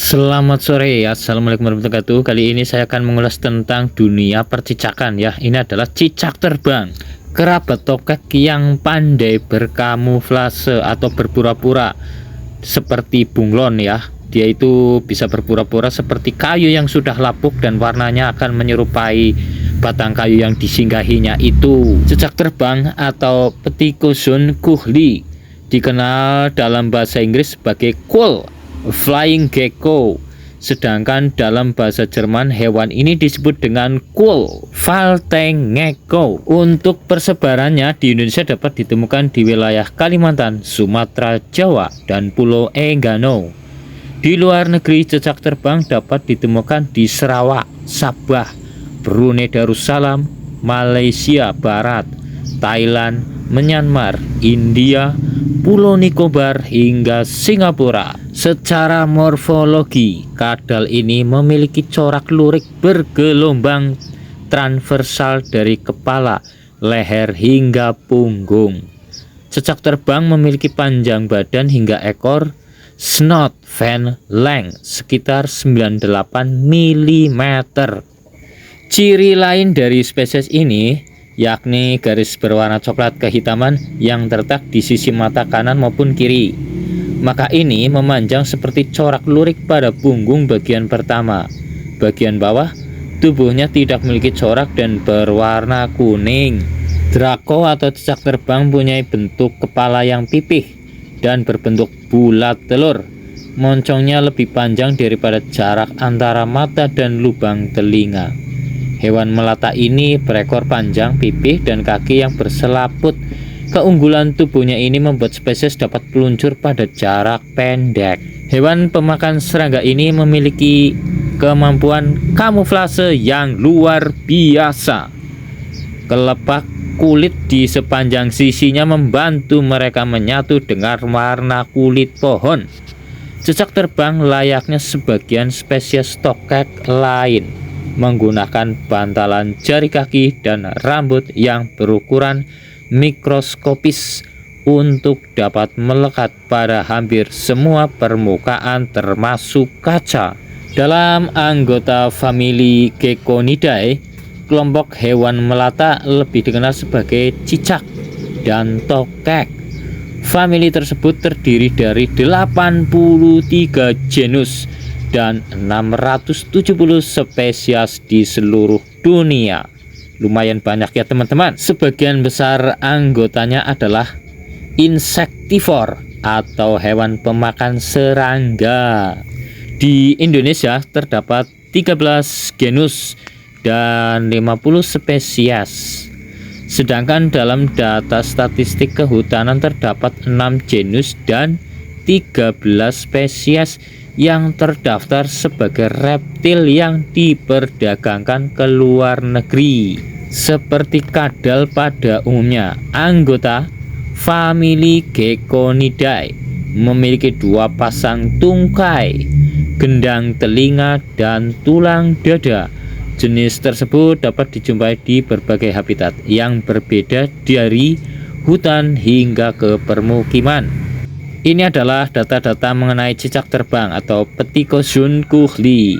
Selamat sore, assalamualaikum warahmatullahi wabarakatuh. Kali ini saya akan mengulas tentang dunia percicakan ya. Ini adalah cicak terbang, kerabat tokek yang pandai berkamuflase atau berpura-pura seperti bunglon ya. Dia itu bisa berpura-pura seperti kayu yang sudah lapuk dan warnanya akan menyerupai batang kayu yang disinggahinya itu. Cicak terbang atau Ptycozoon kuhli dikenal dalam bahasa Inggris sebagai quail flying gecko, sedangkan dalam bahasa Jerman hewan ini disebut dengan Quail Faltengecko. Untuk persebarannya di Indonesia dapat ditemukan di wilayah Kalimantan, Sumatera, Jawa, dan Pulau Enggano. Di luar negeri, cicak terbang dapat ditemukan di Sarawak, Sabah, Brunei Darussalam, Malaysia Barat, Thailand, Myanmar, India, Pulau Nicobar, hingga Singapura. Secara morfologi, kadal ini memiliki corak lurik bergelombang transversal dari kepala, leher, hingga punggung. Cicak terbang memiliki panjang badan hingga ekor, snout fin length sekitar 98 mm. Ciri lain dari spesies ini yakni garis berwarna coklat kehitaman yang terletak di sisi mata kanan maupun kiri. Maka ini memanjang seperti corak lurik pada punggung bagian pertama. Bagian bawah tubuhnya tidak memiliki corak dan berwarna kuning. Draco atau cicak terbang mempunyai bentuk kepala yang pipih dan berbentuk bulat telur. Moncongnya lebih panjang daripada jarak antara mata dan lubang telinga. Hewan melata ini berekor panjang, pipih, dan kaki yang berselaput. Keunggulan tubuhnya ini membuat spesies dapat meluncur pada jarak pendek. Hewan pemakan serangga ini memiliki kemampuan kamuflase yang luar biasa. Kelepak kulit di sepanjang sisinya membantu mereka menyatu dengan warna kulit pohon. Cicak terbang layaknya sebagian spesies tokek lain menggunakan bantalan jari kaki dan rambut yang berukuran mikroskopis untuk dapat melekat pada hampir semua permukaan termasuk kaca. Dalam anggota famili Geckonidae, kelompok hewan melata lebih dikenal sebagai cicak dan tokek. Famili tersebut terdiri dari 83 genus dan 670 spesies di seluruh dunia. Lumayan banyak ya teman-teman. Sebagian besar anggotanya adalah insektivor atau hewan pemakan serangga. Di Indonesia terdapat 13 genus dan 50 spesies. Sedangkan dalam data statistik kehutanan terdapat 6 genus dan 13 spesies yang terdaftar sebagai reptil yang diperdagangkan ke luar negeri. Seperti kadal pada umumnya, anggota famili Geckonidae memiliki 2 pasang tungkai, gendang telinga, dan tulang dada. Jenis tersebut dapat dijumpai di berbagai habitat yang berbeda dari hutan hingga ke permukiman. Ini adalah data-data mengenai cicak terbang atau Ptycozoon kuhli.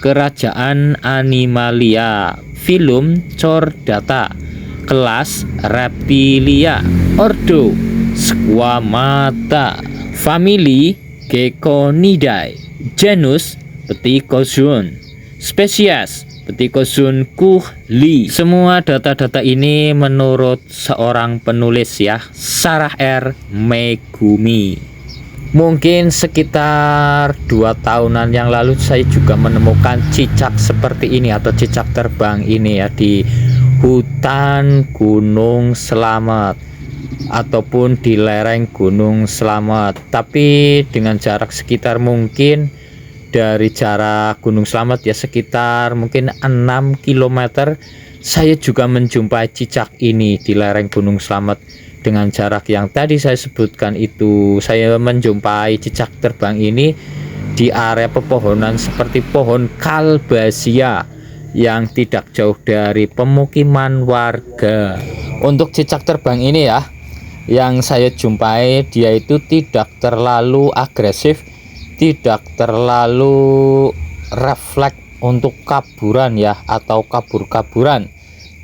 Kerajaan Animalia, filum Chordata, kelas Reptilia, ordo Squamata, famili Geckonidae, genus Ptycozoon, spesies Ptycozoon kuhli. Semua data-data ini menurut seorang penulis ya, Sarah R. Megumi. Mungkin sekitar 2 tahunan yang lalu saya juga menemukan cicak seperti ini atau cicak terbang ini ya di hutan Gunung Slamet ataupun di lereng Gunung Slamet, tapi dengan jarak sekitar mungkin dari jarak Gunung Slamet ya sekitar mungkin 6 km. Saya juga menjumpai cicak ini di lereng Gunung Slamet. Dengan jarak yang tadi saya sebutkan itu, saya menjumpai cicak terbang ini di area pepohonan seperti pohon kalbasia yang tidak jauh dari pemukiman warga. Untuk cicak terbang ini ya, yang saya jumpai dia itu tidak terlalu agresif, tidak terlalu refleks untuk kaburan ya, atau kabur-kaburan.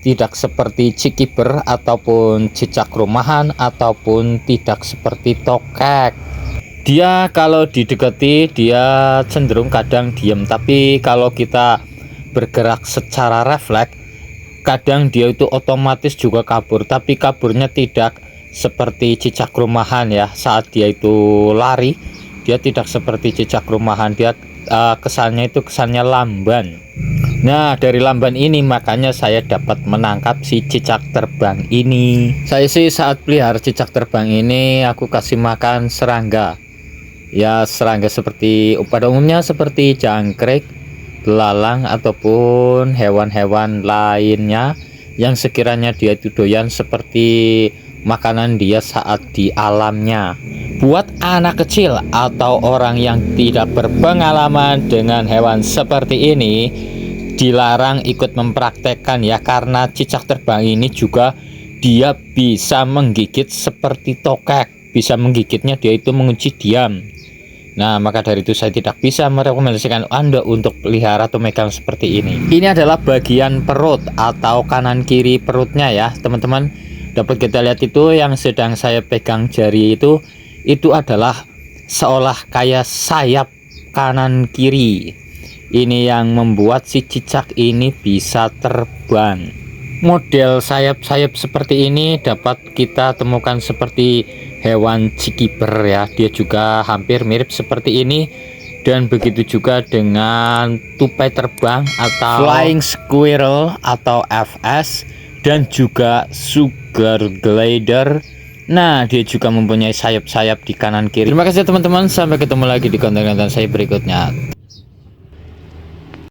Tidak seperti cikiber ataupun cicak rumahan, ataupun tidak seperti tokek. Dia kalau didekati dia cenderung kadang diam, tapi kalau kita bergerak secara refleks kadang dia itu otomatis juga kabur, tapi kaburnya tidak seperti cicak rumahan ya. Saat dia itu lari, dia tidak seperti cicak rumahan, dia kesannya itu kesannya lamban. Nah, dari lamban ini makanya saya dapat menangkap si cicak terbang ini. Saya sih saat pelihara cicak terbang ini aku kasih makan serangga. Ya, serangga seperti pada umumnya seperti jangkrik, belalang, ataupun hewan-hewan lainnya yang sekiranya dia itu doyan seperti makanan dia saat di alamnya. Buat anak kecil atau orang yang tidak berpengalaman dengan hewan seperti ini, dilarang ikut mempraktekkan ya, karena cicak terbang ini juga dia bisa menggigit seperti tokek. Bisa menggigitnya dia itu mengunci diam. Nah, maka dari itu saya tidak bisa merekomendasikan Anda untuk pelihara atau megang seperti ini. Ini adalah bagian perut atau kanan kiri perutnya ya, teman-teman. Dapat kita lihat itu yang sedang saya pegang jari itu adalah seolah kayak sayap kanan kiri. Ini yang membuat si cicak ini bisa terbang. Model sayap-sayap seperti ini dapat kita temukan seperti hewan cikiber ya, dia juga hampir mirip seperti ini. Dan begitu juga dengan tupai terbang atau flying squirrel atau FS, dan juga sugar glider. Nah, dia juga mempunyai sayap-sayap di kanan kiri. Terima kasih teman-teman, sampai ketemu lagi di konten-konten saya berikutnya.